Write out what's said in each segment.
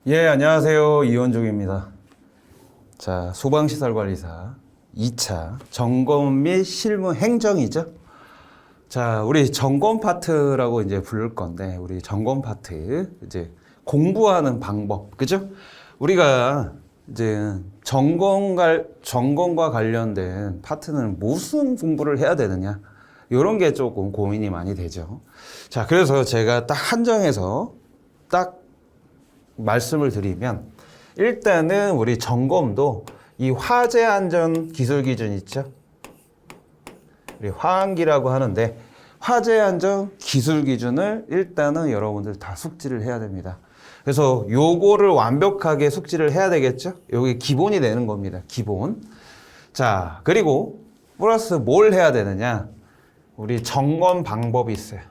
예, 안녕하세요. 이원종입니다. 자, 소방시설관리사 2차 점검 및 실무 행정이죠. 자, 우리 점검 파트라고 이제 부를 건데, 우리 점검 파트, 이제 공부하는 방법, 그죠? 우리가 이제 점검과 관련된 파트는 무슨 공부를 해야 되느냐? 이런 게 조금 고민이 많이 되죠. 자, 그래서 제가 딱 한정해서 딱 말씀을 드리면, 일단은 우리 점검도 이 화재 안전 기술 기준 있죠? 우리 화안기라고 하는데, 화재 안전 기술 기준을 일단은 여러분들 다 숙지를 해야 됩니다. 그래서 요거를 완벽하게 숙지를 해야 되겠죠? 여기 기본이 되는 겁니다. 기본. 자, 그리고 플러스 뭘 해야 되느냐? 우리 점검 방법이 있어요.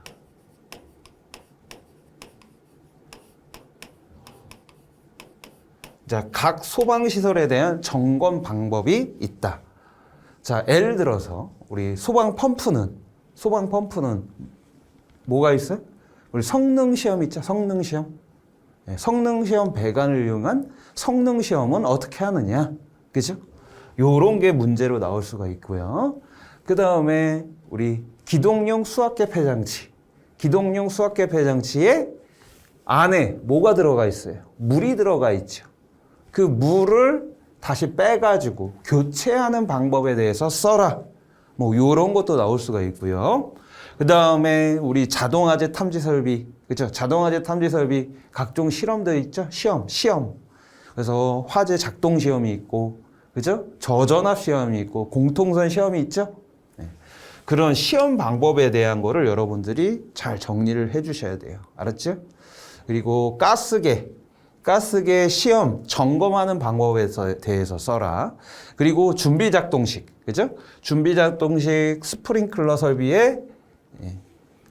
자, 각 소방시설에 대한 점검 방법이 있다. 자, 예를 들어서 우리 소방 펌프는 뭐가 있어요? 우리 성능시험 있죠? 성능시험. 네, 성능시험 배관을 이용한 성능시험은 어떻게 하느냐? 그죠? 요런 게 문제로 나올 수가 있고요. 그 다음에 우리 기동용 수압계 폐장치. 기동용 수압계 폐장치에 안에 뭐가 들어가 있어요? 물이 들어가 있죠. 그 물을 다시 빼가지고 교체하는 방법에 대해서 써라. 뭐 요런 것도 나올 수가 있고요. 그 다음에 우리 자동화재 탐지 설비, 그죠? 자동화재 탐지 설비 각종 실험들 있죠? 시험. 그래서 화재 작동 시험이 있고, 그죠? 저전압 시험이 있고, 공통선 시험이 있죠? 네. 그런 시험 방법에 대한 거를 여러분들이 잘 정리를 해 주셔야 돼요. 알았죠? 그리고 가스계 시험 점검하는 방법에 대해서 써라. 그리고 준비작동식, 그죠? 준비작동식 스프링클러 설비의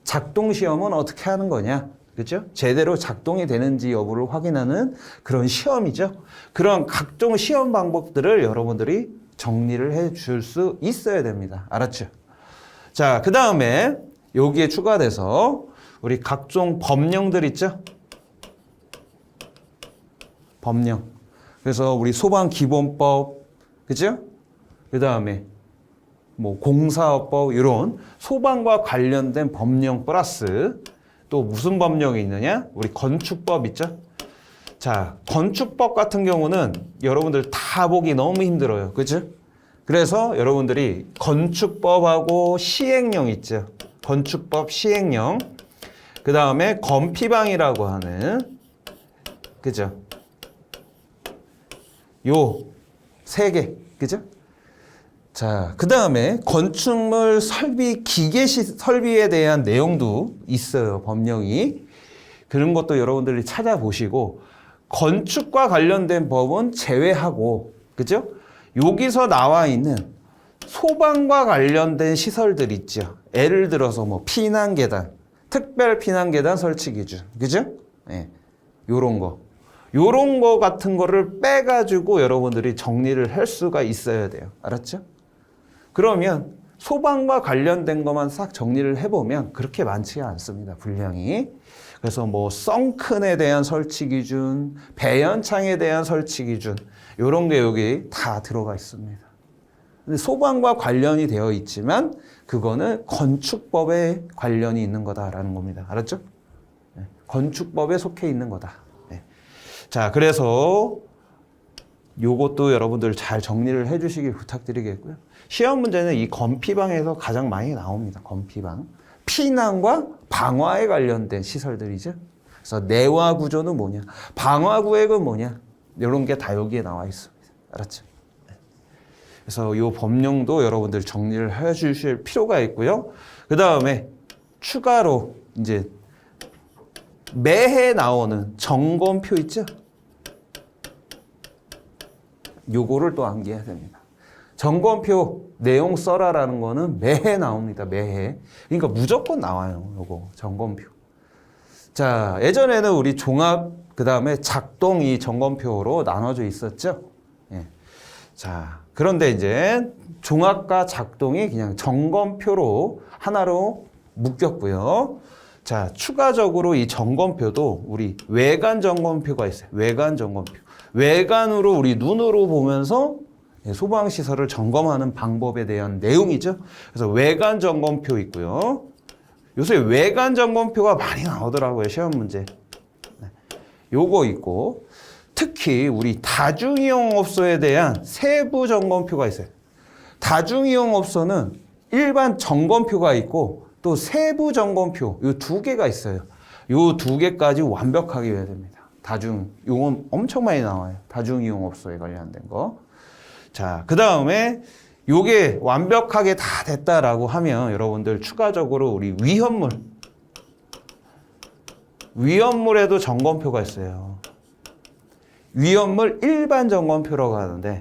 작동 시험은 어떻게 하는 거냐, 그죠? 제대로 작동이 되는지 여부를 확인하는 그런 시험이죠. 그런 각종 시험 방법들을 여러분들이 정리를 해 줄 수 있어야 됩니다. 알았죠? 자, 그 다음에 여기에 추가돼서 우리 각종 법령들 있죠? 법령. 그래서 우리 소방기본법, 그죠? 그 다음에 뭐 공사업법, 이런 소방과 관련된 법령 플러스 또 무슨 법령이 있느냐? 우리 건축법 있죠? 자, 건축법 같은 경우는 여러분들 다 보기 너무 힘들어요. 그죠? 그래서 여러분들이 건축법하고 시행령 있죠? 건축법 시행령. 그 다음에 건피방이라고 하는, 그죠? 요 세 개, 그죠? 자, 그 다음에 건축물 설비, 설비에 대한 내용도 있어요, 법령이. 그런 것도 여러분들이 찾아보시고, 건축과 관련된 법은 제외하고, 그죠? 여기서 나와 있는 소방과 관련된 시설들 있죠. 예를 들어서 뭐 피난계단, 특별 피난계단 설치 기준, 그죠? 예, 요런 거. 요런 거 같은 거를 빼가지고 여러분들이 정리를 할 수가 있어야 돼요. 알았죠? 그러면 소방과 관련된 것만 싹 정리를 해보면 그렇게 많지가 않습니다. 분량이. 그래서 뭐 썬큰에 대한 설치 기준, 배연창에 대한 설치 기준, 요런 게 여기 다 들어가 있습니다. 근데 소방과 관련이 되어 있지만 그거는 건축법에 관련이 있는 거다라는 겁니다. 알았죠? 건축법에 속해 있는 거다. 자, 그래서 요것도 여러분들 잘 정리를 해 주시길 부탁드리겠고요. 시험 문제는 이 건피방에서 가장 많이 나옵니다. 건피방. 피난과 방화에 관련된 시설들이죠. 그래서 내화 구조는 뭐냐, 방화 구획은 뭐냐, 이런 게 다 여기에 나와 있습니다. 알았죠? 그래서 요 법령도 여러분들 정리를 해 주실 필요가 있고요. 그 다음에 추가로 이제 매해 나오는 점검표 있죠? 요거를 또 암기해야 됩니다. 점검표 내용 써라라는 거는 매해 나옵니다. 매해. 그러니까 무조건 나와요. 요거 점검표. 자, 예전에는 우리 종합, 그 다음에 작동 이 점검표로 나눠져 있었죠? 예. 자, 그런데 이제 종합과 작동이 그냥 점검표로 하나로 묶였고요. 자, 추가적으로 이 점검표도 우리 외관 점검표가 있어요. 외관 점검표. 외관으로 우리 눈으로 보면서 소방시설을 점검하는 방법에 대한 내용이죠. 그래서 외관 점검표 있고요. 요새 외관 점검표가 많이 나오더라고요. 시험 문제. 요거 있고, 특히 우리 다중이용업소에 대한 세부 점검표가 있어요. 다중이용업소는 일반 점검표가 있고 또 세부 점검표 요 두 개가 있어요. 요 두 개까지 완벽하게 해야 됩니다. 요건 엄청 많이 나와요. 다중이용업소에 관련된 거. 자, 그 다음에 요게 완벽하게 다 됐다라고 하면 여러분들 추가적으로 우리 위험물에도 점검표가 있어요. 위험물 일반 점검표라고 하는데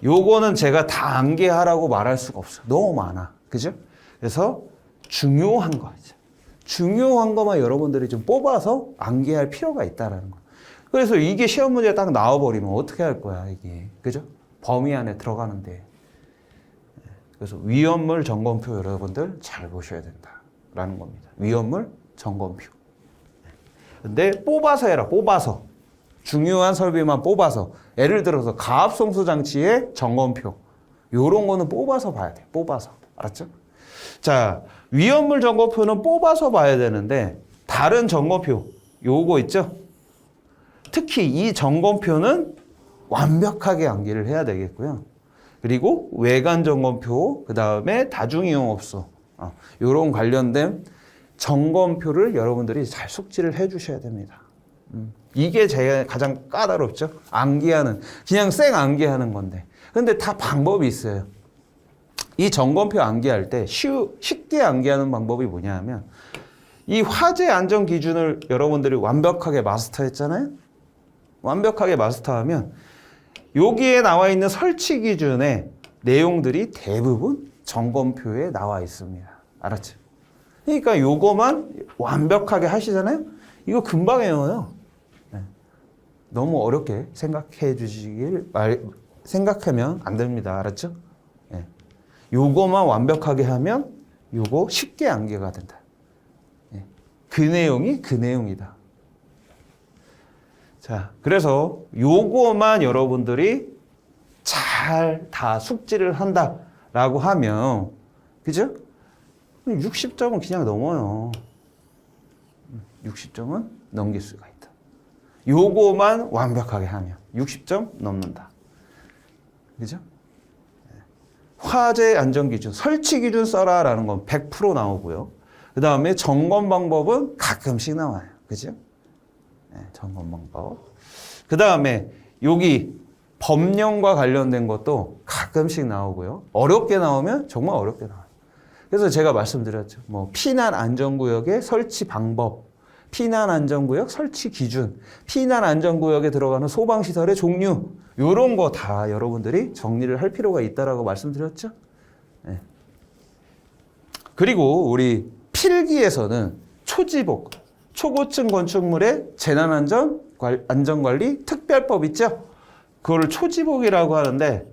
요거는 제가 다 암기하라고 말할 수가 없어요. 너무 많아. 그죠? 그래서 중요한 거죠. 중요한 것만 여러분들이 좀 뽑아서 암기할 필요가 있다라는 거. 그래서 이게 시험 문제에 딱 나와버리면 어떻게 할 거야, 이게. 그죠? 범위 안에 들어가는데. 그래서 위험물 점검표 여러분들 잘 보셔야 된다라는 겁니다. 위험물 점검표. 근데 뽑아서 해라, 뽑아서. 중요한 설비만 뽑아서. 예를 들어서 가압송수 장치의 점검표. 요런 거는 뽑아서 봐야 돼. 뽑아서. 알았죠? 자, 위험물 점검표는 뽑아서 봐야 되는데 다른 점검표 요거 있죠? 특히 이 점검표는 완벽하게 암기를 해야 되겠고요. 그리고 외관 점검표, 그 다음에 다중이용업소 요런 관련된 점검표를 여러분들이 잘 숙지를 해 주셔야 됩니다. 이게 제가 가장 까다롭죠. 암기하는, 그냥 쌩 암기하는 건데. 근데 다 방법이 있어요. 이 점검표 암기할 때 쉽게 암기하는 방법이 뭐냐 하면 이 화재 안전 기준을 여러분들이 완벽하게 마스터했잖아요. 완벽하게 마스터하면 여기에 나와 있는 설치 기준의 내용들이 대부분 점검표에 나와 있습니다. 알았죠? 그러니까 요거만 완벽하게 하시잖아요. 이거 금방 외워요. 너무 어렵게 생각하면 안 됩니다. 알았죠? 네. 요거만 완벽하게 하면 요거 쉽게 암기가 된다. 네. 그 내용이 그 내용이다. 자, 그래서 요거만 여러분들이 잘 다 숙지를 한다라고 하면, 그죠? 60점은 그냥 넘어요. 60점은 넘길 수가 있다. 요거만 완벽하게 하면 60점 넘는다. 그죠? 화재 안전기준, 설치 기준 써라라는 건 100% 나오고요. 그 다음에 점검 방법은 가끔씩 나와요. 그죠? 네, 점검 방법. 그 다음에 여기 법령과 관련된 것도 가끔씩 나오고요. 어렵게 나오면 정말 어렵게 나와요. 그래서 제가 말씀드렸죠. 뭐 피난 안전구역의 설치 방법, 피난 안전구역 설치 기준, 피난 안전구역에 들어가는 소방시설의 종류, 이런 거 다 여러분들이 정리를 할 필요가 있다라고 말씀드렸죠. 네. 그리고 우리 필기에서는 초지복, 초고층 건축물의 재난안전관리 특별법 있죠? 그걸 초지복이라고 하는데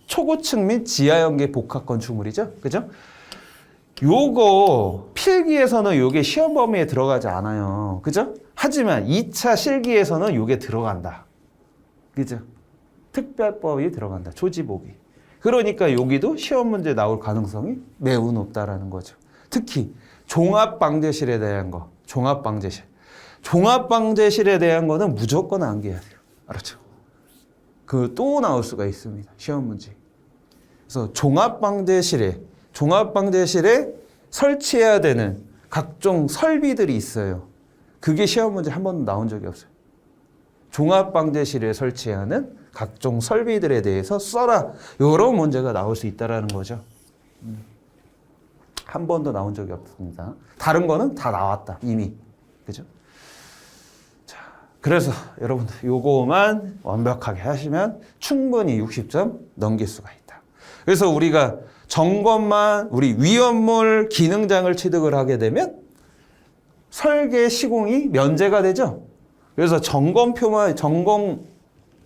초고층 및 지하연계 복합 건축물이죠. 그죠? 요거 필기에서는 요게 시험 범위에 들어가지 않아요. 그죠? 하지만 2차 실기에서는 요게 들어간다. 그죠? 특별법이 들어간다. 초지복이. 그러니까 여기도 시험 문제 나올 가능성이 매우 높다라는 거죠. 특히 종합방재실에 대한 거. 종합방재실. 종합방재실에 대한 거는 무조건 암기해야 돼요. 알았죠? 그 또 나올 수가 있습니다. 시험 문제. 그래서 종합방재실에 설치해야 되는 각종 설비들이 있어요. 그게 시험 문제 한 번도 나온 적이 없어요. 종합방재실에 설치하는 각종 설비들에 대해서 써라. 이런 문제가 나올 수 있다는 거죠. 한 번도 나온 적이 없습니다. 다른 거는 다 나왔다. 이미. 그죠? 자, 그래서 여러분들 요거만 완벽하게 하시면 충분히 60점 넘길 수가 있다. 그래서 우리가 점검만 우리 위험물 기능장을 취득을 하게 되면 설계 시공이 면제가 되죠. 그래서 점검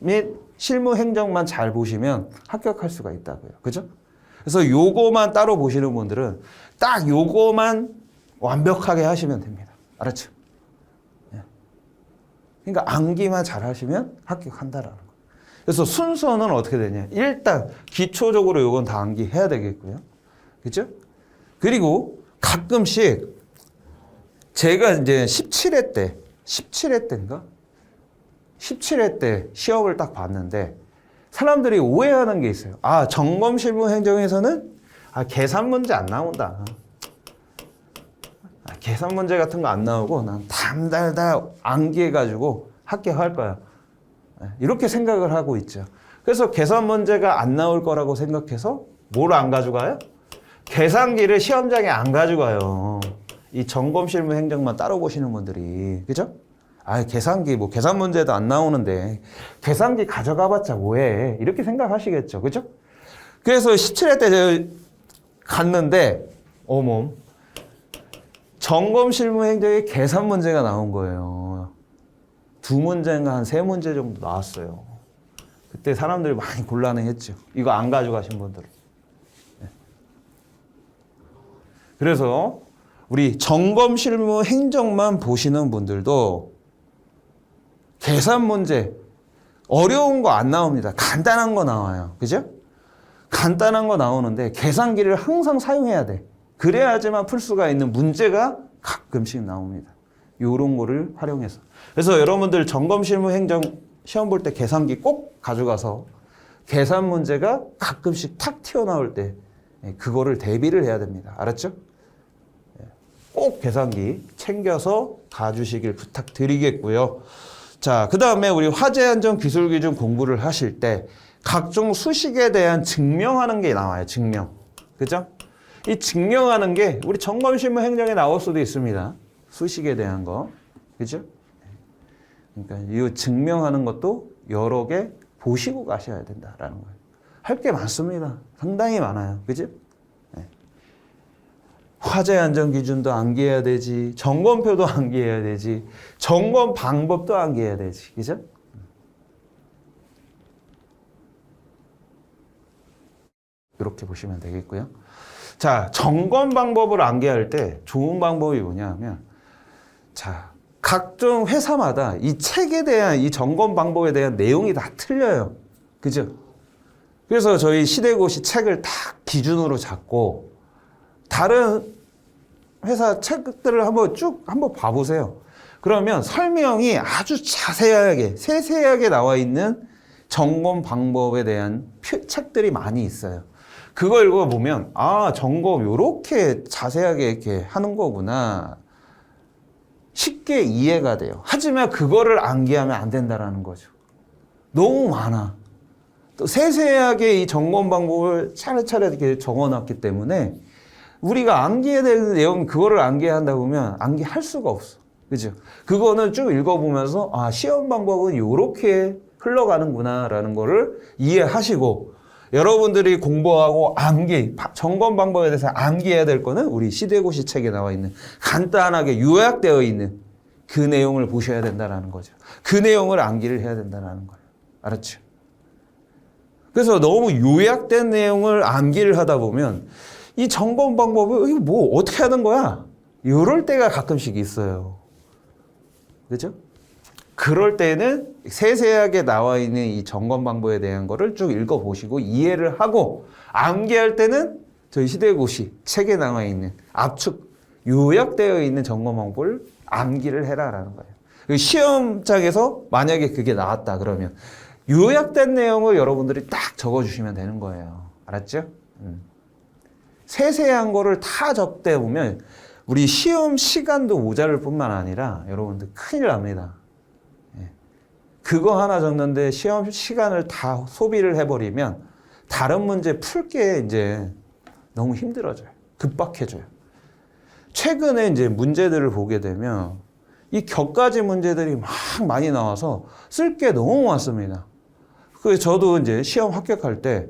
및 실무 행정만 잘 보시면 합격할 수가 있다고요. 그죠? 그래서 요거만 따로 보시는 분들은 딱 요거만 완벽하게 하시면 됩니다. 알았죠? 예. 그러니까 암기만 잘 하시면 합격한다라는 거. 그래서 순서는 어떻게 되냐? 일단 기초적으로 요건 다 암기해야 되겠고요. 그죠? 그리고 가끔씩 제가 이제 17회 때인가? 17회 때 시험을 딱 봤는데 사람들이 오해하는 게 있어요. 아, 점검 실무 행정에서는 계산 문제 안 나온다. 계산 문제 같은 거 안 나오고 난 담달달 암기해가지고 합격할 거야. 이렇게 생각을 하고 있죠. 그래서 계산 문제가 안 나올 거라고 생각해서 뭘 안 가져가요? 계산기를 시험장에 안 가져가요. 이 점검 실무 행정만 따로 보시는 분들이. 그죠? 계산기, 계산 문제도 안 나오는데, 계산기 가져가봤자 뭐해. 이렇게 생각하시겠죠. 그죠? 그래서 17회 때 갔는데, 어멈. 점검 실무 행정에 계산 문제가 나온 거예요. 2문제인가 한 3문제 정도 나왔어요. 그때 사람들이 많이 곤란해 했죠. 이거 안 가져가신 분들은. 그래서 우리 점검 실무 행정만 보시는 분들도 계산 문제 어려운 거 안 나옵니다. 간단한 거 나와요. 그죠? 간단한 거 나오는데 계산기를 항상 사용해야 돼. 그래야지만 풀 수가 있는 문제가 가끔씩 나옵니다. 요런 거를 활용해서. 그래서 여러분들 점검 실무 행정 시험 볼 때 계산기 꼭 가져가서 계산 문제가 가끔씩 탁 튀어나올 때 그거를 대비를 해야 됩니다. 알았죠? 꼭 계산기 챙겨서 가주시길 부탁드리겠고요. 자, 그 다음에 우리 화재 안전 기술 기준 공부를 하실 때 각종 수식에 대한 증명하는 게 나와요. 증명. 그죠? 이 증명하는 게 우리 점검 실무 행정에 나올 수도 있습니다. 수식에 대한 거. 그죠? 그러니까 이 증명하는 것도 여러 개 보시고 가셔야 된다라는 거예요. 할 게 많습니다. 상당히 많아요. 그죠? 네. 화재 안전 기준도 암기해야 되지, 점검표도 암기해야 되지, 점검 방법도 암기해야 되지. 그죠? 이렇게 보시면 되겠고요. 자, 점검 방법을 암기할 때 좋은 방법이 뭐냐면, 자, 각종 회사마다 이 책에 대한, 이 점검 방법에 대한 내용이 다 틀려요. 그죠? 그래서 저희 시대고시 책을 다 기준으로 잡고, 다른 회사 책들을 한번 봐보세요. 그러면 설명이 아주 자세하게, 세세하게 나와 있는 점검 방법에 대한 책들이 많이 있어요. 그거 읽어보면, 점검 요렇게 자세하게 이렇게 하는 거구나. 쉽게 이해가 돼요. 하지만 그거를 암기하면 안 된다라는 거죠. 너무 많아. 또 세세하게 이 점검 방법을 차례차례 이렇게 적어놨기 때문에 우리가 암기해야 될 내용, 그거를 암기해야 한다 보면 암기할 수가 없어. 그죠? 그거는 쭉 읽어보면서, 시험 방법은 요렇게 흘러가는구나라는 거를 이해하시고, 여러분들이 공부하고 점검 방법에 대해서 암기해야 될 거는 우리 시대고시 책에 나와 있는 간단하게 요약되어 있는 그 내용을 보셔야 된다는 거죠. 그 내용을 암기를 해야 된다는 거예요. 알았죠? 그래서 너무 요약된 내용을 암기를 하다 보면 이 점검 방법을 이거 뭐 어떻게 하는 거야? 이럴 때가 가끔씩 있어요. 그죠? 그럴 때는 세세하게 나와 있는 이 점검 방법에 대한 거를 쭉 읽어보시고 이해를 하고, 암기할 때는 저희 시대고시 책에 나와 있는 압축, 요약되어 있는 점검 방법을 암기를 해라라는 거예요. 시험장에서 만약에 그게 나왔다 그러면 요약된 내용을 여러분들이 딱 적어주시면 되는 거예요. 알았죠? 세세한 거를 다 적대 보면 우리 시험 시간도 모자랄 뿐만 아니라 여러분들 큰일 납니다. 그거 하나 적는데 시험 시간을 다 소비를 해버리면 다른 문제 풀 게 이제 너무 힘들어져요. 급박해져요. 최근에 이제 문제들을 보게 되면 이 격가지 문제들이 막 많이 나와서 쓸 게 너무 많습니다. 그래서 저도 이제 시험 합격할 때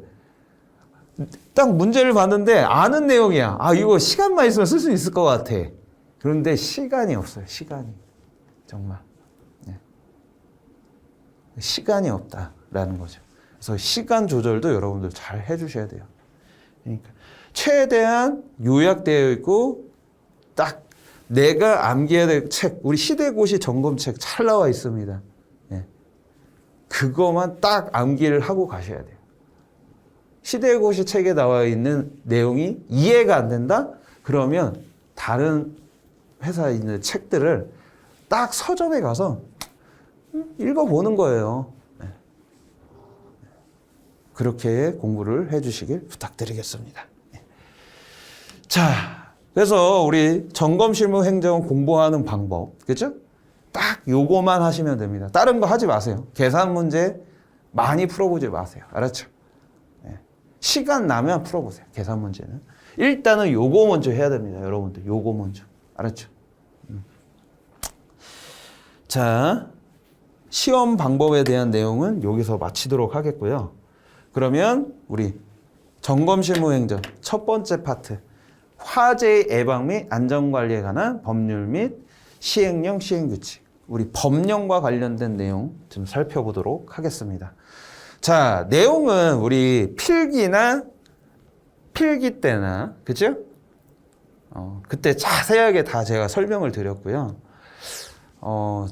딱 문제를 봤는데 아는 내용이야. 이거 시간만 있으면 쓸 수 있을 것 같아. 그런데 시간이 없어요. 시간이. 정말. 시간이 없다라는 거죠. 그래서 시간 조절도 여러분들 잘 해주셔야 돼요. 그러니까 최대한 요약되어 있고 딱 내가 암기해야 될 책, 우리 시대고시 점검책 잘 나와 있습니다. 예. 그거만 딱 암기를 하고 가셔야 돼요. 시대고시 책에 나와 있는 내용이 이해가 안 된다? 그러면 다른 회사에 있는 책들을 딱 서점에 가서 읽어보는 거예요. 네. 그렇게 공부를 해주시길 부탁드리겠습니다. 자, 그래서 우리 점검실무 행정 공부하는 방법, 그죠? 딱 요거만 하시면 됩니다. 다른 거 하지 마세요. 계산 문제 많이 풀어보지 마세요. 알았죠? 네. 시간 나면 풀어보세요. 계산 문제는. 일단은 요거 먼저 해야 됩니다. 여러분들 요거 먼저. 알았죠? 자, 시험 방법에 대한 내용은 여기서 마치도록 하겠고요. 그러면 우리 점검실무행정 첫 번째 파트 화재 예방 및 안전관리에 관한 법률 및 시행령 시행규칙, 우리 법령과 관련된 내용 좀 살펴보도록 하겠습니다. 자, 내용은 우리 필기 때나 그죠? 그때 자세하게 다 제가 설명을 드렸고요.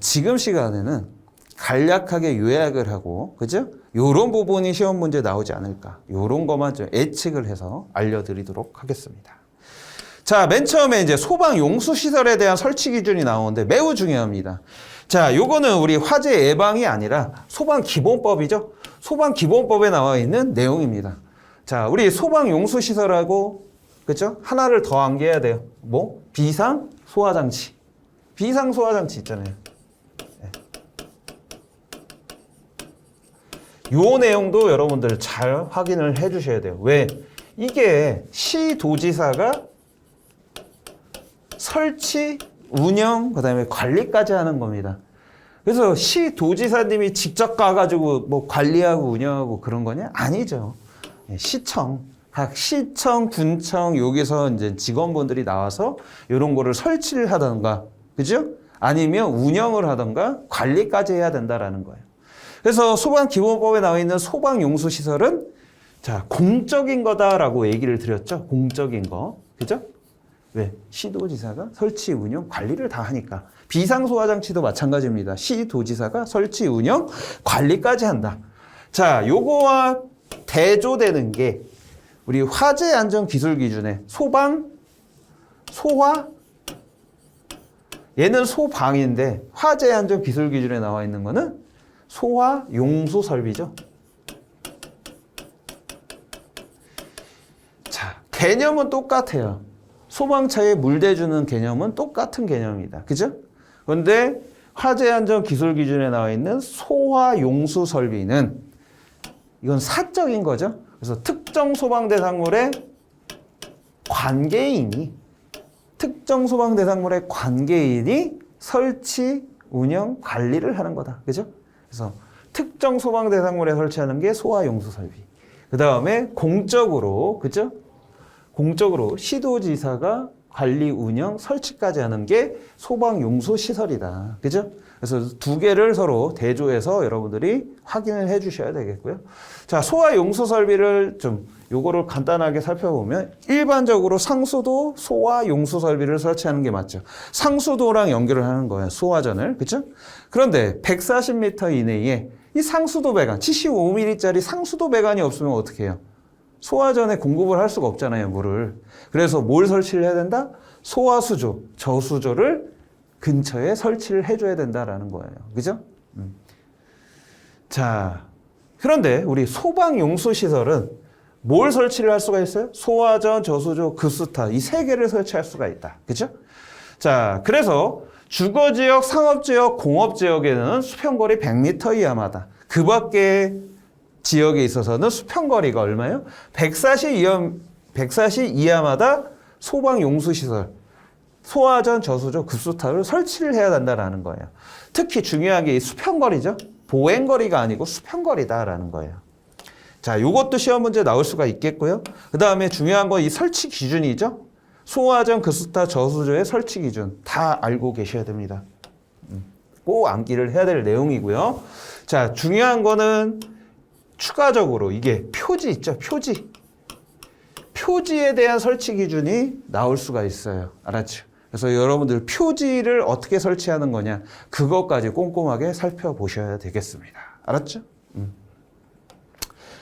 지금 시간에는 간략하게 요약을 하고, 그죠? 요런 부분이 시험 문제 나오지 않을까. 요런 것만 좀 예측을 해서 알려드리도록 하겠습니다. 자, 맨 처음에 이제 소방 용수 시설에 대한 설치 기준이 나오는데 매우 중요합니다. 자, 요거는 우리 화재 예방이 아니라 소방 기본법이죠. 소방 기본법에 나와 있는 내용입니다. 자, 우리 소방 용수 시설하고, 그죠? 하나를 더 암기해야 돼요. 뭐? 비상 소화 장치. 비상 소화 장치 있잖아요. 요 내용도 여러분들 잘 확인을 해 주셔야 돼요. 왜? 이게 시도지사가 설치, 운영, 그다음에 관리까지 하는 겁니다. 그래서 시도지사님이 직접 가가지고 뭐 관리하고 운영하고 그런 거냐? 아니죠. 시청, 각 시청, 군청 여기서 이제 직원분들이 나와서 이런 거를 설치를 하던가, 그죠? 아니면 운영을 하던가 관리까지 해야 된다라는 거예요. 그래서 소방기본법에 나와 있는 소방용수시설은 자, 공적인 거다라고 얘기를 드렸죠. 공적인 거. 그죠? 왜? 시도지사가 설치, 운영, 관리를 다 하니까. 비상소화장치도 마찬가지입니다. 시도지사가 설치, 운영, 관리까지 한다. 자, 요거와 대조되는 게 우리 화재안전기술기준에 소방, 소화, 얘는 소방인데 화재안전기술기준에 나와 있는 거는 소화 용수 설비죠. 자, 개념은 똑같아요. 소방차에 물 대주는 개념은 똑같은 개념입니다. 그죠? 그런데 화재안전 기술 기준에 나와 있는 소화 용수 설비는 이건 사적인 거죠. 그래서 특정 소방 대상물의 관계인이 설치, 운영, 관리를 하는 거다. 그죠? 그래서 특정 소방 대상물에 설치하는 게 소화 용수 설비. 그 다음에 공적으로, 그죠? 공적으로 시도지사가 관리, 운영, 설치까지 하는 게 소방 용수 시설이다. 그죠? 그래서 두 개를 서로 대조해서 여러분들이 확인을 해 주셔야 되겠고요. 자, 소화 용수 설비를 좀 요거를 간단하게 살펴보면 일반적으로 상수도 소화 용수 설비를 설치하는 게 맞죠. 상수도랑 연결을 하는 거예요. 소화전을. 그죠? 그런데 140m 이내에 이 상수도 배관, 75mm짜리 상수도 배관이 없으면 어떻게 해요? 소화전에 공급을 할 수가 없잖아요, 물을. 그래서 뭘 설치를 해야 된다? 소화수조, 저수조를 근처에 설치를 해줘야 된다라는 거예요. 그죠? 자, 그런데 우리 소방용수시설은 뭘 설치를 할 수가 있어요? 소화전, 저수조, 급수타 이 세 개를 설치할 수가 있다. 그죠? 자, 그래서 주거지역, 상업지역, 공업지역에는 수평거리 100m 이하마다 그 밖에 지역에 있어서는 수평거리가 얼마예요? 140 이하마다 소방용수시설, 소화전, 저수조, 급수타를 설치를 해야 된다는 거예요. 특히 중요한 게 이 수평거리죠. 보행거리가 아니고 수평거리다라는 거예요. 자, 요것도 시험 문제 나올 수가 있겠고요. 그 다음에 중요한 건 이 설치 기준이죠. 소화전, 급수타, 저수조의 설치 기준 다 알고 계셔야 됩니다. 꼭 암기를 해야 될 내용이고요. 자, 중요한 거는 추가적으로 이게 표지 있죠. 표지에 대한 설치 기준이 나올 수가 있어요. 알았죠? 그래서 여러분들 표지를 어떻게 설치하는 거냐, 그것까지 꼼꼼하게 살펴보셔야 되겠습니다. 알았죠?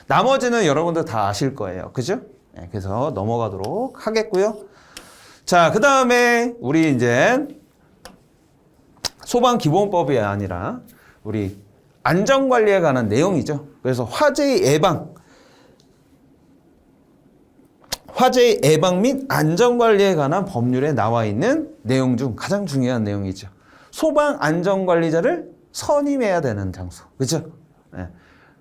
나머지는 여러분들 다 아실 거예요. 그죠? 네, 그래서 넘어가도록 하겠고요. 자, 그 다음에 우리 이제 소방기본법이 아니라 우리 안전관리에 관한 내용이죠. 그래서 화재의 예방 및 안전관리에 관한 법률에 나와 있는 내용 중 가장 중요한 내용이죠. 소방안전관리자를 선임해야 되는 장소. 그죠? 네.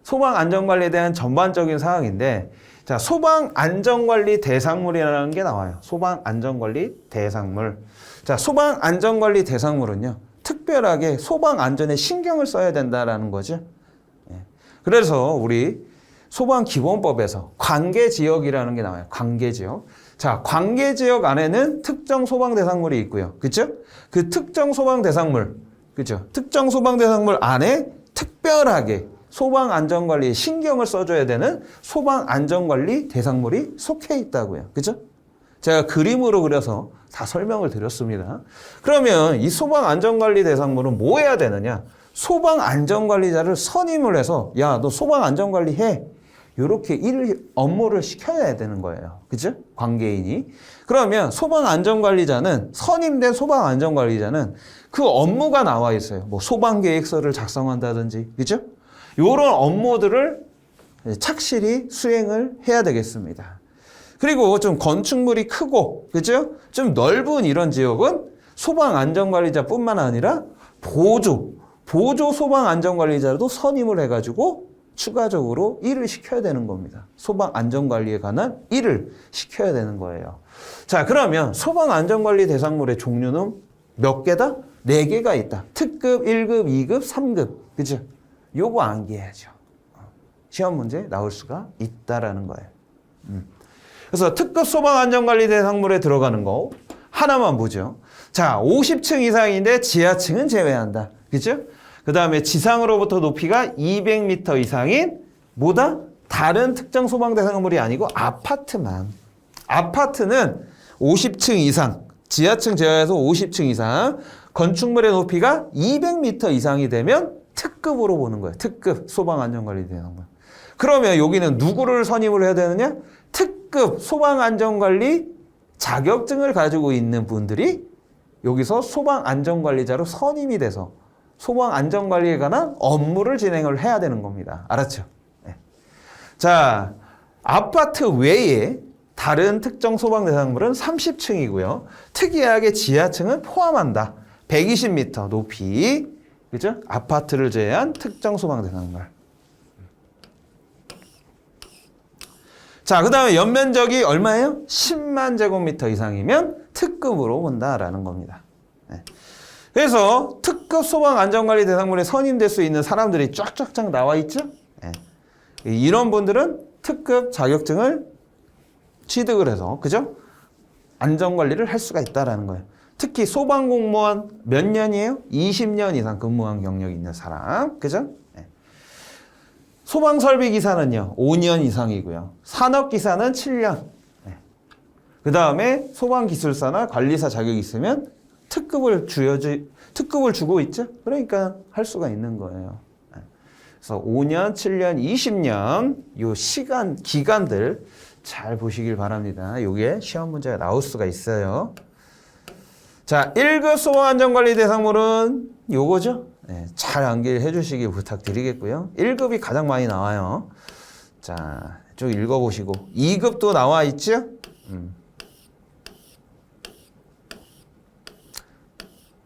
소방안전관리에 대한 전반적인 사항인데, 자, 소방안전관리 대상물이라는 게 나와요. 소방안전관리 대상물. 자, 소방안전관리 대상물은요, 특별하게 소방안전에 신경을 써야 된다라는 거죠. 예. 그래서 우리 소방기본법에서 관계지역이라는 게 나와요. 관계지역. 자, 관계지역 안에는 특정 소방대상물이 있고요. 그죠? 그 특정 소방대상물, 그죠? 특정 소방대상물 안에 특별하게 소방안전관리에 신경을 써줘야 되는 소방안전관리 대상물이 속해 있다고요. 그죠? 제가 그림으로 그려서 다 설명을 드렸습니다. 그러면 이 소방안전관리 대상물은 뭐 해야 되느냐? 소방안전관리자를 선임을 해서, 야, 너 소방안전관리 해. 이렇게 업무를 시켜야 되는 거예요. 그죠? 관계인이. 그러면 소방안전관리자는, 선임된 소방안전관리자는 그 업무가 나와 있어요. 뭐 소방계획서를 작성한다든지, 그죠? 이런 업무들을 착실히 수행을 해야 되겠습니다. 그리고 좀 건축물이 크고, 그죠? 좀 넓은 이런 지역은 소방안전관리자뿐만 아니라 보조 소방안전관리자도 선임을 해가지고 추가적으로 일을 시켜야 되는 겁니다. 소방안전관리에 관한 일을 시켜야 되는 거예요. 자, 그러면 소방안전관리 대상물의 종류는 몇 개다? 4개가 있다. 특급, 1급, 2급, 3급. 그죠? 요거 암기해야죠. 시험 문제 나올 수가 있다라는 거예요. 그래서 특급 소방안전관리 대상물에 들어가는 거 하나만 보죠. 자, 50층 이상인데 지하층은 제외한다. 그죠? 그 다음에 지상으로부터 높이가 200m 이상인 뭐다? 다른 특정 소방 대상물이 아니고 아파트만. 아파트는 50층 이상, 지하층 제외해서 50층 이상, 건축물의 높이가 200m 이상이 되면 특급으로 보는 거예요. 특급 소방안전관리 대상물. 그러면 여기는 누구를 선임을 해야 되느냐? 특급 소방안전관리 자격증을 가지고 있는 분들이 여기서 소방안전관리자로 선임이 돼서 소방안전관리에 관한 업무를 진행을 해야 되는 겁니다. 알았죠? 네. 자, 아파트 외에 다른 특정 소방 대상물은 30층이고요. 특이하게 지하층은 포함한다. 120m 높이, 그죠? 아파트를 제외한 특정 소방 대상물. 자, 그 다음에 연면적이 얼마예요? 10만 제곱미터 이상이면 특급으로 본다라는 겁니다. 네. 그래서 특급 소방안전관리 대상물에 선임될 수 있는 사람들이 쫙쫙쫙 나와 있죠? 네. 이런 분들은 특급 자격증을 취득을 해서, 그죠? 안전관리를 할 수가 있다라는 거예요. 특히 소방공무원 몇 년이에요? 20년 이상 근무한 경력이 있는 사람, 그죠? 네. 소방설비기사는요, 5년 이상이고요. 산업기사는 7년. 네. 그 다음에 소방기술사나 관리사 자격이 있으면 특급을 주고 있죠? 그러니까 할 수가 있는 거예요. 네. 그래서 5년, 7년, 20년, 요 시간, 기간들 잘 보시길 바랍니다. 요게 시험 문제가 나올 수가 있어요. 자, 1급 소방안전관리 대상물은 요거죠? 네, 잘 암기해 주시기 부탁드리겠고요. 1급이 가장 많이 나와요. 자, 쭉 읽어보시고. 2급도 나와 있죠?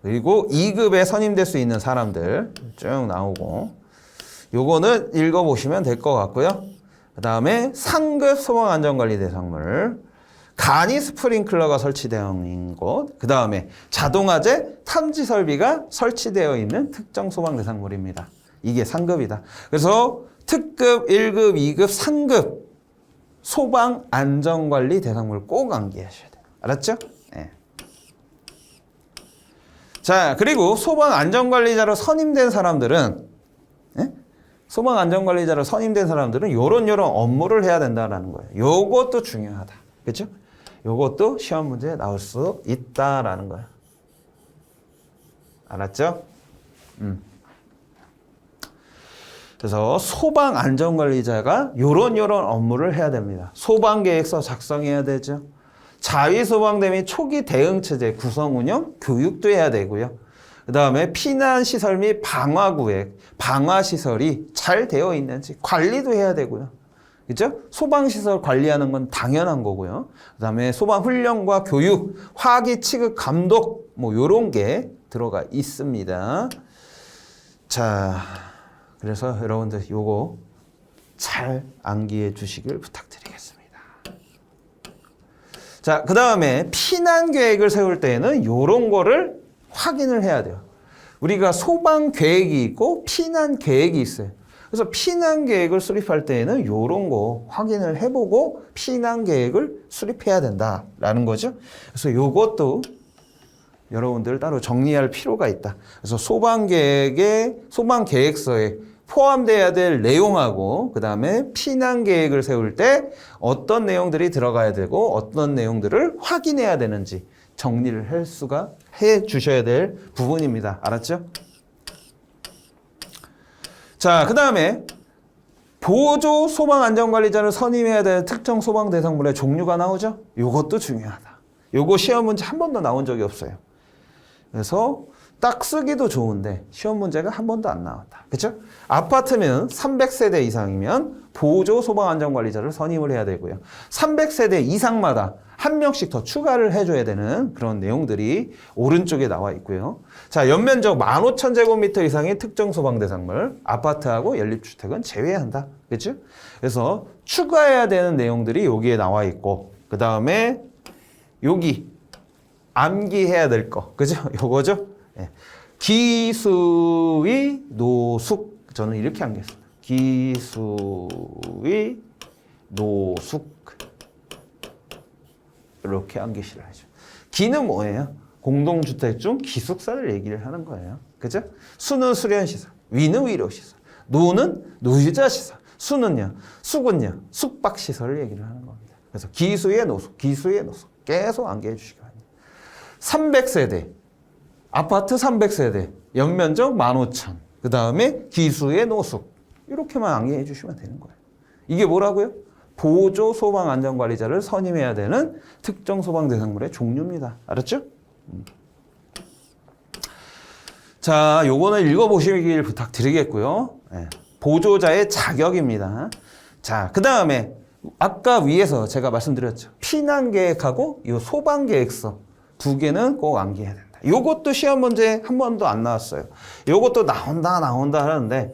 그리고 2급에 선임될 수 있는 사람들 쭉 나오고. 요거는 읽어보시면 될 것 같고요. 그 다음에 상급 소방안전관리 대상물. 간이 스프링클러가 설치되어 있는 곳, 그 다음에 자동화재 탐지 설비가 설치되어 있는 특정 소방 대상물입니다. 이게 상급이다. 그래서 특급, 1급, 2급, 상급 소방 안전관리 대상물 꼭 암기하셔야 돼요. 알았죠? 네. 자, 그리고 소방 안전관리자로 선임된 사람들은, 네? 소방 안전관리자로 선임된 사람들은 요런 업무를 해야 된다는 거예요. 요것도 중요하다. 그렇죠? 요것도 시험 문제에 나올 수 있다라는 거예요. 알았죠? 그래서 소방안전관리자가 요런 업무를 해야 됩니다. 소방계획서 작성해야 되죠. 자위소방대 및 초기 대응체제 구성 운영, 교육도 해야 되고요. 그 다음에 피난시설 및 방화구획, 방화시설이 잘 되어 있는지 관리도 해야 되고요. 그죠? 소방시설 관리하는 건 당연한 거고요. 그 다음에 소방훈련과 교육, 화기 취급 감독, 뭐 요런 게 들어가 있습니다. 자, 그래서 여러분들 요거 잘 암기해 주시길 부탁드리겠습니다. 자, 그 다음에 피난 계획을 세울 때에는 요런 거를 확인을 해야 돼요. 우리가 소방 계획이 있고 피난 계획이 있어요. 그래서 피난 계획을 수립할 때에는 요런 거 확인을 해보고 피난 계획을 수립해야 된다라는 거죠. 그래서 요것도 여러분들 따로 정리할 필요가 있다. 그래서 소방 계획서에 포함돼야 될 내용하고 그 다음에 피난 계획을 세울 때 어떤 내용들이 들어가야 되고 어떤 내용들을 확인해야 되는지 정리를 해 주셔야 될 부분입니다. 알았죠? 자, 그 다음에 보조 소방안전관리자를 선임해야 될 특정 소방 대상물의 종류가 나오죠? 이것도 중요하다. 요거 시험 문제 한 번도 나온 적이 없어요. 그래서 딱 쓰기도 좋은데 시험 문제가 한 번도 안 나왔다. 그렇죠? 아파트면 300세대 이상이면 보조 소방안전관리자를 선임을 해야 되고요. 300세대 이상마다 한 명씩 더 추가를 해줘야 되는 그런 내용들이 오른쪽에 나와 있고요. 자, 연면적 15,000제곱미터 이상의 특정 소방 대상물, 아파트하고 연립주택은 제외한다. 그렇죠? 그래서 추가해야 되는 내용들이 여기에 나와 있고, 그 다음에 여기 암기해야 될 거, 그죠? 요거죠? 네. 기수위 노숙, 저는 이렇게 암기했습니다. 기수위 노숙. 이렇게 암기시를 하죠. 기는 뭐예요? 공동주택 중 기숙사를 얘기를 하는 거예요. 그죠? 수는 수련시설, 위는 위로시설, 노는 노유자시설, 수는요, 숙은요, 숙박시설을 얘기를 하는 겁니다. 그래서 기수의 노숙, 기수의 노숙 계속 암기해 주시기 바랍니다. 300세대, 아파트 300세대, 연면적 15,000, 그 다음에 기수의 노숙 이렇게만 암기해 주시면 되는 거예요. 이게 뭐라고요? 보조 소방안전관리자를 선임해야 되는 특정 소방 대상물의 종류입니다. 알았죠? 자, 요거는 읽어보시길 부탁드리겠고요. 네. 보조자의 자격입니다. 자, 그 다음에 아까 위에서 제가 말씀드렸죠. 피난계획하고 이 소방계획서 두 개는 꼭 암기해야 된다. 요것도 시험 문제 한 번도 안 나왔어요. 요것도 나온다 하는데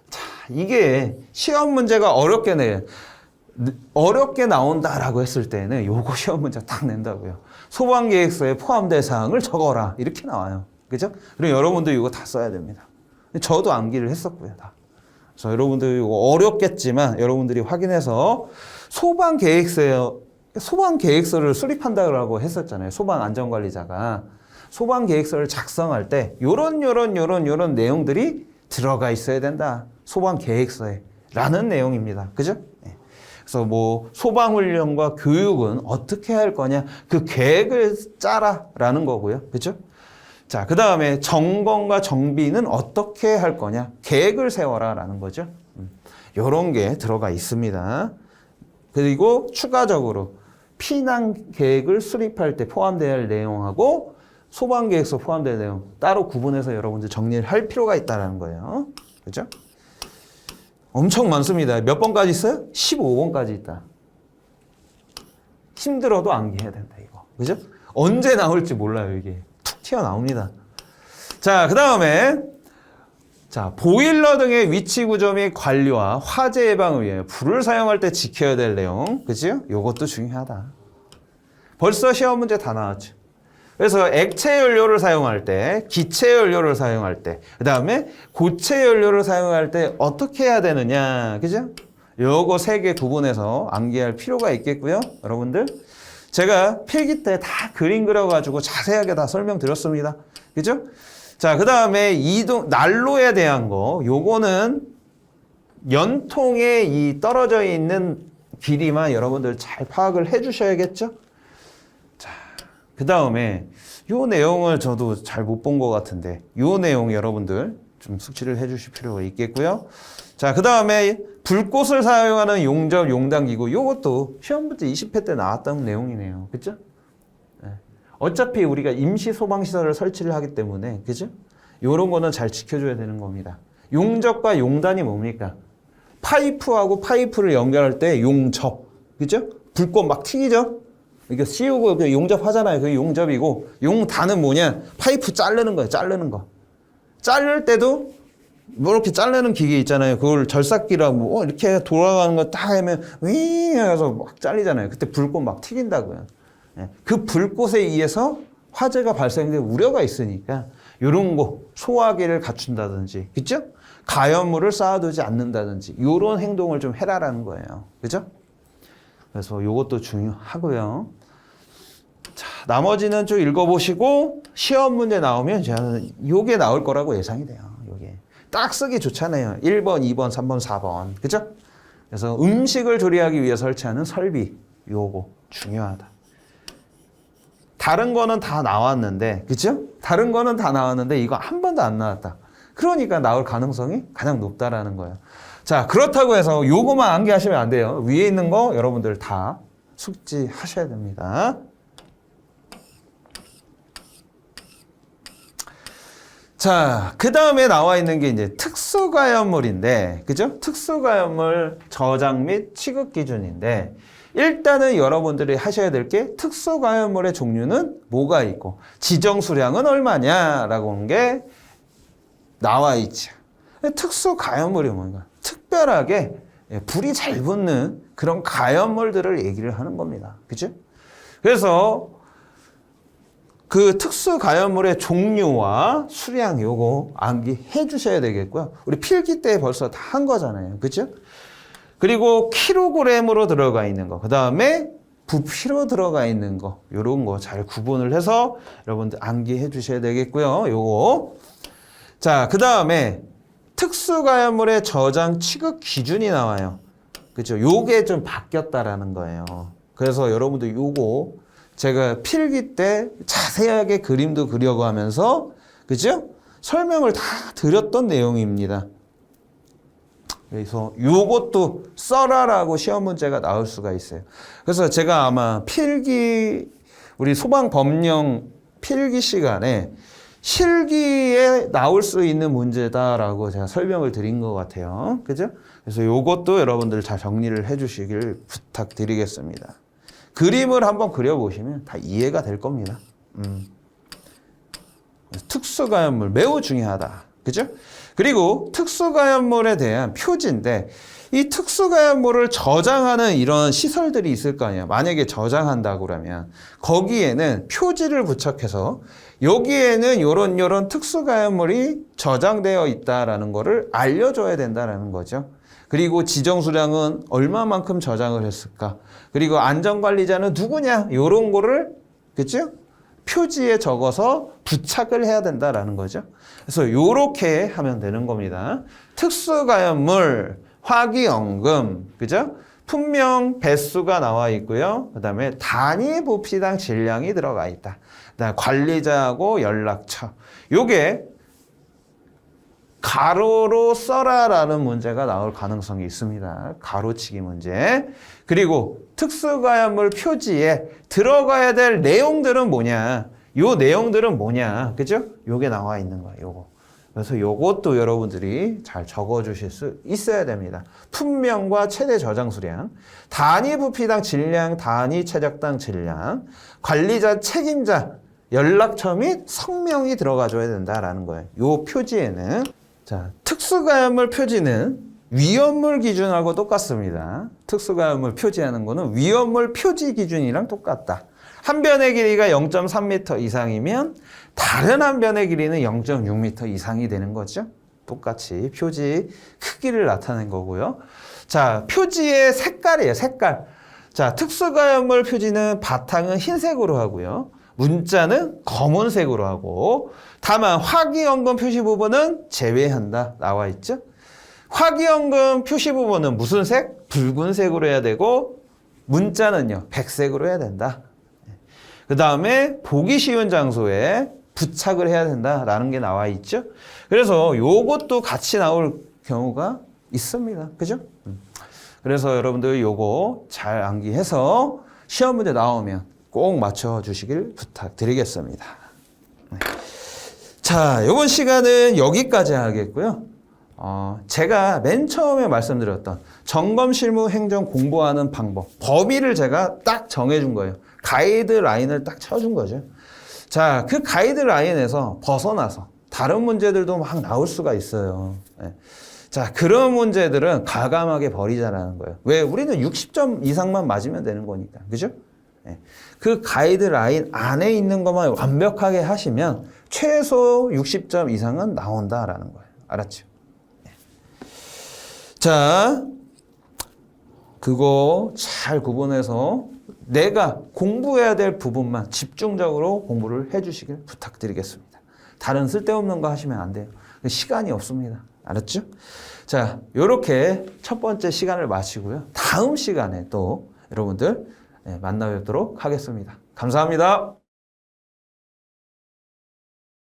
자, 이게 시험 문제가 어렵게 나온다라고 했을 때는 요거 시험 문제 딱 낸다고요. 소방계획서에 포함될 사항을 적어라. 이렇게 나와요. 그죠? 그럼 여러분들 이거 다 써야 됩니다. 저도 암기를 했었고요. 다. 그래서 여러분들 이거 어렵겠지만 여러분들이 확인해서 소방계획서를 수립한다고 했었잖아요. 소방안전관리자가. 소방계획서를 작성할 때 요런 내용들이 들어가 있어야 된다. 소방계획서에. 라는 내용입니다. 그죠? 그래서 뭐 소방훈련과 교육은 어떻게 할 거냐 그 계획을 짜라라는 거고요. 그렇죠? 자, 그 다음에 점검과 정비는 어떻게 할 거냐 계획을 세워라라는 거죠. 이런 게 들어가 있습니다. 그리고 추가적으로 피난 계획을 수립할 때 포함될 내용하고 소방계획서 포함될 내용 따로 구분해서 여러분들 정리를 할 필요가 있다는 거예요. 그렇죠? 엄청 많습니다. 몇 번까지 있어요? 15번까지 있다. 힘들어도 암기해야 된다, 이거. 그죠? 언제 나올지 몰라요, 이게. 툭 튀어나옵니다. 자, 그 다음에, 자, 보일러 등의 위치 구조 및 관리와 화재 예방을 위해 불을 사용할 때 지켜야 될 내용. 그죠? 요것도 중요하다. 벌써 시험 문제 다 나왔죠. 그래서 액체 연료를 사용할 때, 기체 연료를 사용할 때, 그 다음에 고체 연료를 사용할 때 어떻게 해야 되느냐, 그죠? 요거 세 개 구분해서 암기할 필요가 있겠고요, 여러분들. 제가 필기 때 다 그림 그려가지고 자세하게 다 설명드렸습니다, 그죠? 자, 그 다음에 난로에 대한 거, 요거는 연통에 이 떨어져 있는 길이만 여러분들 잘 파악을 해 주셔야겠죠? 자, 그 다음에 요 내용을 저도 잘 못 본 것 같은데 요 내용 여러분들 좀 숙지를 해 주실 필요가 있겠고요. 자, 그 다음에 불꽃을 사용하는 용접, 용당기구 요것도 시험 문제 20회 때 나왔던 내용이네요. 그죠? 네. 어차피 우리가 임시 소방시설을 설치를 하기 때문에 그죠? 요런 거는 잘 지켜줘야 되는 겁니다. 용접과 용단이 뭡니까? 파이프하고 파이프를 연결할 때 용접. 그죠? 불꽃 막 튀기죠? 이거 씌우고 용접하잖아요. 그게 용접이고, 용단은 뭐냐? 파이프 자르는 거예요. 자르는 거. 자를 때도 뭐 이렇게 자르는 기계 있잖아요. 그걸 절삭기라고 이렇게 돌아가는 거 딱 하면 윙 해서 막 잘리잖아요. 그때 불꽃 막 튀긴다고요. 그 불꽃에 의해서 화재가 발생될 우려가 있으니까 이런 거 소화기를 갖춘다든지, 그죠? 가연물을 쌓아두지 않는다든지 이런 행동을 좀 해라라는 거예요. 그죠? 그래서 이것도 중요하고요. 자, 나머지는 좀 읽어보시고 시험 문제 나오면 저는 요게 나올 거라고 예상이 돼요. 요게 딱 쓰기 좋잖아요. 1번, 2번, 3번, 4번. 그죠? 그래서 음식을 조리하기 위해 설치하는 설비 요거 중요하다. 다른 거는 다 나왔는데, 그죠? 다른 거는 다 나왔는데 이거 한 번도 안 나왔다. 그러니까 나올 가능성이 가장 높다라는 거예요. 자, 그렇다고 해서 요거만 암기하시면 안 돼요. 위에 있는 거 여러분들 다 숙지하셔야 됩니다. 자, 그 다음에 나와 있는 게 이제 특수가연물인데, 그죠? 특수가연물 저장 및 취급 기준인데, 일단은 여러분들이 하셔야 될 게 특수가연물의 종류는 뭐가 있고, 지정 수량은 얼마냐라고 하는 게 나와 있죠. 특수가연물이 뭔가? 특별하게 불이 잘 붙는 그런 가연물들을 얘기를 하는 겁니다. 그죠? 그래서 그 특수 가연물의 종류와 수량 요거 암기해 주셔야 되겠고요. 우리 필기 때 벌써 다 한 거잖아요. 그죠? 그리고 킬로그램으로 들어가 있는 거, 그 다음에 부피로 들어가 있는 거, 요런 거 잘 구분을 해서 여러분들 암기해 주셔야 되겠고요. 요거. 자, 그 다음에 특수 가연물의 저장 취급 기준이 나와요. 그죠? 요게 좀 바뀌었다라는 거예요. 그래서 여러분들 요거 제가 필기 때 자세하게 그림도 그려가면서, 그죠? 설명을 다 드렸던 내용입니다. 그래서 요것도 써라라고 시험 문제가 나올 수가 있어요. 그래서 제가 아마 필기, 우리 소방법령 필기 시간에 실기에 나올 수 있는 문제다라고 제가 설명을 드린 것 같아요. 그죠? 그래서 요것도 여러분들 잘 정리를 해 주시길 부탁드리겠습니다. 그림을 한번 그려보시면 다 이해가 될 겁니다. 특수가연물 매우 중요하다. 그죠? 그리고 특수가연물에 대한 표지인데 이 특수가연물을 저장하는 이런 시설들이 있을 거 아니에요. 만약에 저장한다고 그러면 거기에는 표지를 부착해서 여기에는 요런 특수가연물이 저장되어 있다라는 거를 알려줘야 된다라는 거죠. 그리고 지정 수량은 얼마만큼 저장을 했을까? 그리고 안전관리자는 누구냐? 요런 거를, 그죠? 표지에 적어서 부착을 해야 된다라는 거죠. 그래서 요렇게 하면 되는 겁니다. 특수가연물, 화기연금, 그죠? 품명 배수가 나와 있고요. 그 다음에 단위 부피당 질량이 들어가 있다. 그다음에 관리자하고 연락처. 요게 가로로 써라라는 문제가 나올 가능성이 있습니다. 가로치기 문제. 그리고 특수가연물 표지에 들어가야 될 내용들은 뭐냐? 요 내용들은 뭐냐? 그죠? 요게 나와 있는 거예요. 요거. 그래서 요것도 여러분들이 잘 적어 주실 수 있어야 됩니다. 품명과 최대 저장 수량, 단위 부피당 질량, 단위 체적당 질량, 관리자 책임자, 연락처 및 성명이 들어가 줘야 된다라는 거예요. 요 표지에는. 자, 특수가연물 표지는 위험물 기준하고 똑같습니다. 특수가연물 표지하는 거는 위험물 표지 기준이랑 똑같다. 한 변의 길이가 0.3m 이상이면 다른 한 변의 길이는 0.6m 이상이 되는 거죠. 똑같이 표지 크기를 나타낸 거고요. 자, 표지의 색깔이에요. 색깔. 자, 특수가연물 표지는 바탕은 흰색으로 하고요. 문자는 검은색으로 하고, 다만 화기연금 표시 부분은 제외한다 나와 있죠. 화기연금 표시 부분은 무슨 색? 붉은색으로 해야 되고 문자는요 백색으로 해야 된다. 그 다음에 보기 쉬운 장소에 부착을 해야 된다라는 게 나와 있죠. 그래서 요것도 같이 나올 경우가 있습니다. 그죠? 그래서 여러분들 요거 잘 암기해서 시험 문제 나오면 꼭 맞춰주시길 부탁드리겠습니다. 자, 이번 시간은 여기까지 하겠고요. 제가 맨 처음에 말씀드렸던 점검 실무 행정 공부하는 방법, 범위를 제가 딱 정해준 거예요. 가이드라인을 딱 쳐준 거죠. 자, 그 가이드라인에서 벗어나서 다른 문제들도 막 나올 수가 있어요. 네. 자, 그런 문제들은 과감하게 버리자라는 거예요. 왜? 우리는 60점 이상만 맞으면 되는 거니까. 그죠? 네. 그 가이드라인 안에 있는 것만 완벽하게 하시면 최소 60점 이상은 나온다라는 거예요. 알았죠? 네. 자, 그거 잘 구분해서 내가 공부해야 될 부분만 집중적으로 공부를 해주시길 부탁드리겠습니다. 다른 쓸데없는 거 하시면 안 돼요. 시간이 없습니다. 알았죠? 자, 요렇게 첫 번째 시간을 마치고요. 다음 시간에 또 여러분들 만나 뵙도록 하겠습니다. 감사합니다.